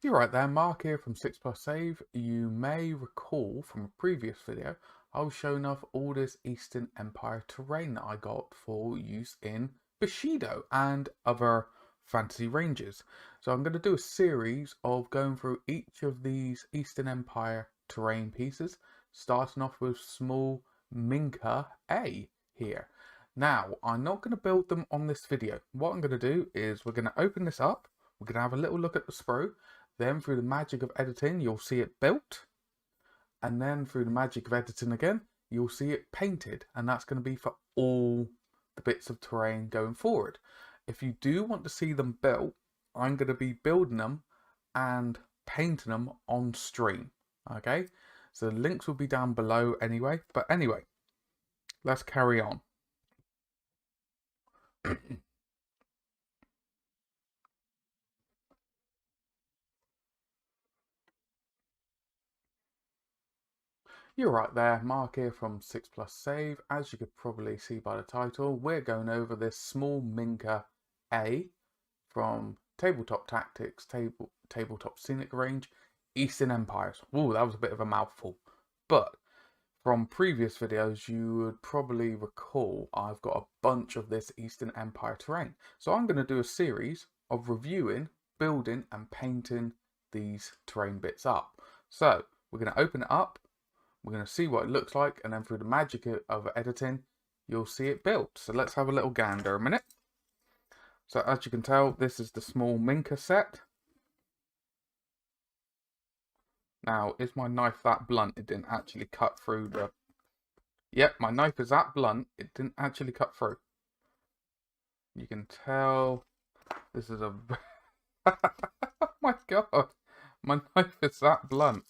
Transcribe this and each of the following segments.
You're right there, Mark here from 6 Plus Save. You may recall from a previous video, I was showing off all this Eastern Empire terrain that I got for use in Bushido and other fantasy ranges. So I'm going to do a series of going through each of these Eastern Empire terrain pieces, starting off with small Minka A here. Now, I'm not going to build them on this video. What I'm going to do is we're going to open this up, we're going to have a little look at the sprue. Then through the magic of editing, you'll see it built. And then through the magic of editing again, you'll see it painted. And that's going to be for all the bits of terrain going forward. If you do want to see them built, I'm going to be building them and painting them on stream. Okay, so the links will be down below anyway. But anyway, let's carry on. You're right there, Mark here from 6 Plus Save. As you could probably see by the title, we're going over this small Minka A from Tabletop Tactics, Tabletop Scenic Range, Eastern Empires. Ooh, that was a bit of a mouthful. But from previous videos, you would probably recall I've got a bunch of this Eastern Empire terrain. So I'm going to do a series of reviewing, building and painting these terrain bits up. So we're going to open it up. We're going to see what it looks like, and then through the magic of editing, you'll see it built. So let's have a little gander a minute. So as you can tell, this is the small Minka set. Now, is my knife that blunt? It didn't actually cut through the... Yep, my knife is that blunt. It didn't actually cut through. You can tell this is a... Oh my god, my knife is that blunt.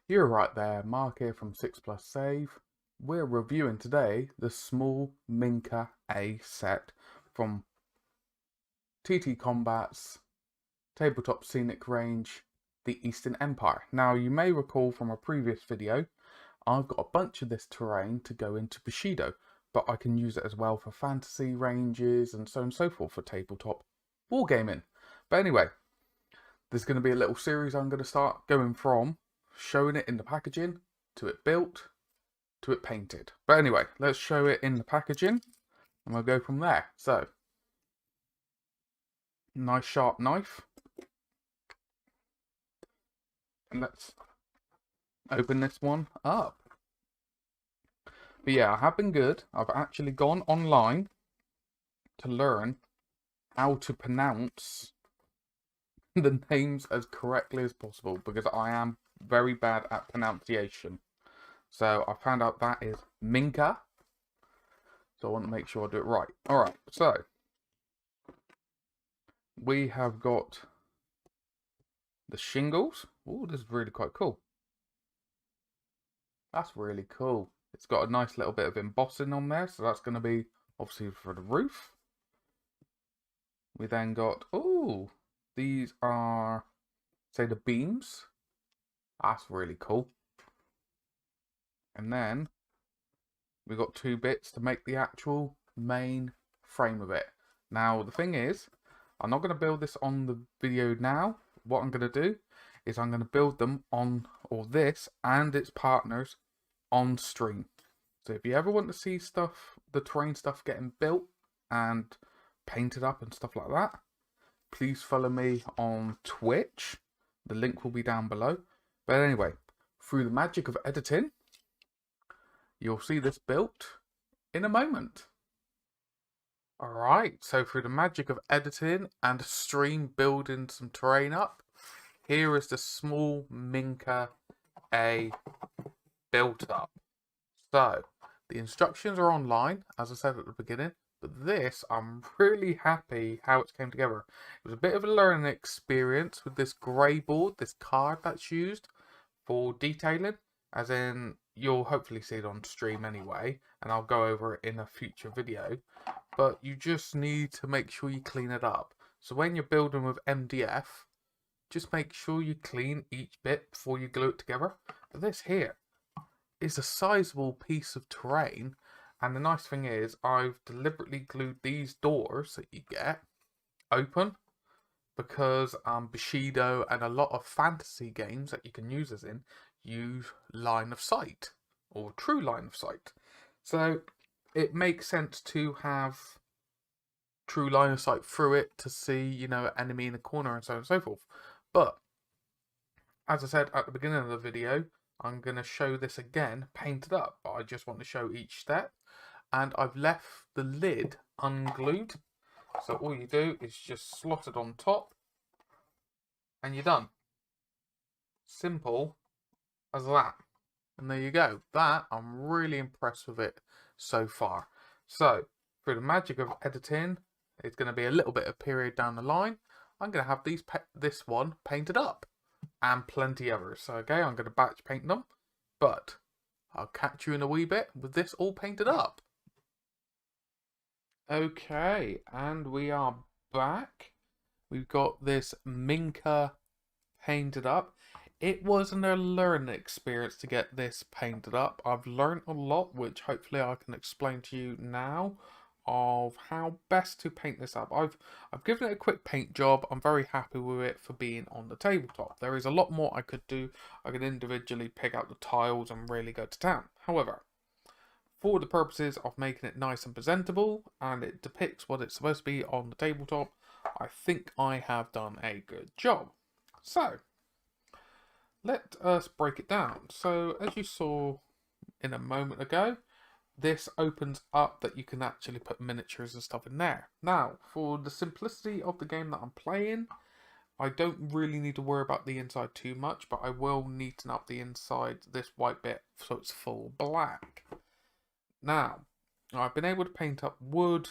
You're right there, Mark here from 6 Plus Save. We're reviewing today the small Minka A set from TTCombat's Tabletop Scenic Range, the Eastern Empire. Now, you may recall from a previous video, I've got a bunch of this terrain to go into Bushido, but I can use it as well for fantasy ranges and so on and so forth for tabletop wargaming. But anyway, there's going to be a little series I'm going to start going from showing it in the packaging, to it built, to it painted. But anyway, let's show it in the packaging, and we'll go from there. So, nice sharp knife. And let's open this one up. But yeah, I have been good. I've actually gone online to learn how to pronounce the names as correctly as possible, because I am very bad at pronunciation. So I found out that is Minka. So I want to make sure I do it right. Alright, so we have got the shingles. Oh, this is really quite cool. That's really cool. It's got a nice little bit of embossing on there, so that's going to be obviously for the roof. We then got, oh, these are, say, the beams. That's really cool. And then we got two bits to make the actual main frame of it. Now, the thing is, I'm not going to build this on the video now. What I'm going to do is I'm going to build them on, or this and its partners, on stream. So if you ever want to see stuff, the terrain stuff getting built and painted up and stuff like that, please follow me on Twitch. The link will be down below. But anyway, through the magic of editing, you'll see this built in a moment. Alright, so through the magic of editing and stream building some terrain up, here is the small Minka A built up. So, the instructions are online, as I said at the beginning, but this, I'm really happy how it came together. It was a bit of a learning experience with this grey board, this card that's used for detailing, as in, you'll hopefully see it on stream anyway, and I'll go over it in a future video, but you just need to make sure you clean it up. So when you're building with MDF, just make sure you clean each bit before you glue it together. But this here, is a sizable piece of terrain, and the nice thing is I've deliberately glued these doors that you get open because Bushido and a lot of fantasy games that you can use this in use line of sight or true line of sight. So it makes sense to have true line of sight through it to see, you know, an enemy in the corner and so on and so forth. But as I said at the beginning of the video, I'm going to show this again painted up, but I just want to show each step. And I've left the lid unglued. So all you do is just slot it on top and you're done. Simple as that. And there you go. That, I'm really impressed with it so far. So, through the magic of editing, it's going to be a little bit of period down the line. I'm going to have this one painted up. And plenty others. So, okay, I'm going to batch paint them. But, I'll catch you in a wee bit with this all painted up. Okay, and we are back. We've got this Minka painted up. It wasn't a learning experience to get this painted up. I've learned a lot, which hopefully I can explain to you now, of how best to paint this up. I've given it a quick paint job. I'm very happy with it for being on the tabletop. There is a lot more I could do. I could individually pick out the tiles and really go to town. However, for the purposes of making it nice and presentable, and it depicts what it's supposed to be on the tabletop, I think I have done a good job. So, let us break it down. So, as you saw in a moment ago, this opens up that you can actually put miniatures and stuff in there. Now, for the simplicity of the game that I'm playing, I don't really need to worry about the inside too much, but I will neaten up the inside, this white bit, so it's full black. Now, I've been able to paint up wood,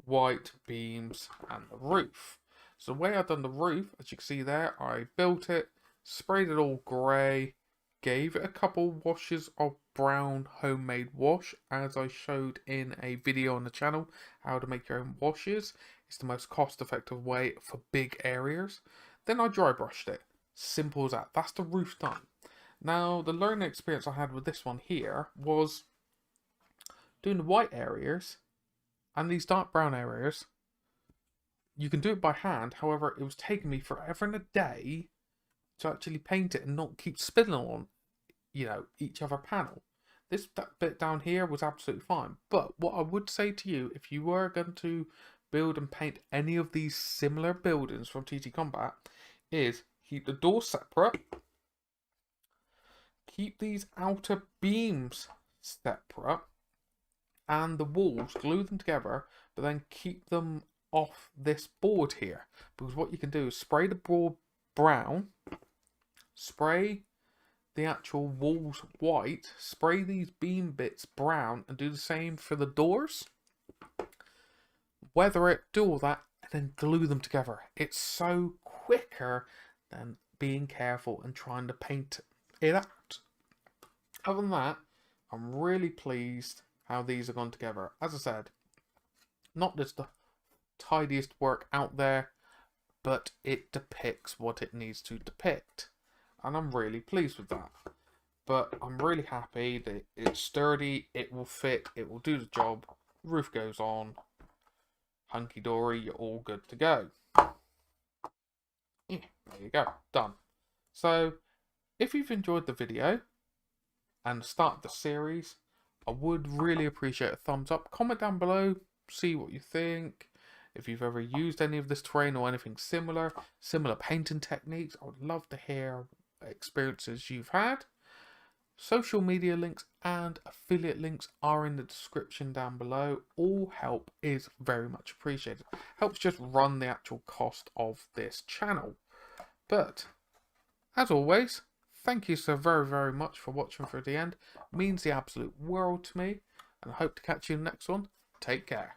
white, beams, and the roof. So the way I've done the roof, as you can see there, I built it, sprayed it all grey, gave it a couple washes of brown homemade wash, as I showed in a video on the channel, how to make your own washes. It's the most cost-effective way for big areas. Then I dry brushed it. Simple as that. That's the roof done. Now, the learning experience I had with this one here was doing the white areas and these dark brown areas. You can do it by hand, however, it was taking me forever and a day to actually paint it and not keep spilling on, you know, each other panel. This bit down here was absolutely fine. But what I would say to you, if you were going to build and paint any of these similar buildings from TTCombat, is keep the doors separate, keep these outer beams separate, and the walls, glue them together, but then keep them off this board here. Because what you can do is spray the board brown, spray the actual walls white, spray these beam bits brown, and do the same for the doors. Weather it, do all that, and then glue them together. It's so quicker than being careful and trying to paint it out. Other than that, I'm really pleased how these are gone together. As I said, not just the tidiest work out there, but it depicts what it needs to depict. And I'm really pleased with that. But I'm really happy that it's sturdy, it will fit, it will do the job, the roof goes on, hunky-dory, you're all good to go. Yeah, there you go, done. So, if you've enjoyed the video and the start of the series, I would really appreciate a thumbs up. Comment down below, see what you think. If you've ever used any of this terrain or anything similar painting techniques, I would love to hear experiences you've had. Social media links and affiliate links are in the description down below. All help is very much appreciated. Helps just run the actual cost of this channel. But, as always, thank you so very, very much for watching through the end. It means the absolute world to me. And I hope to catch you in the next one. Take care.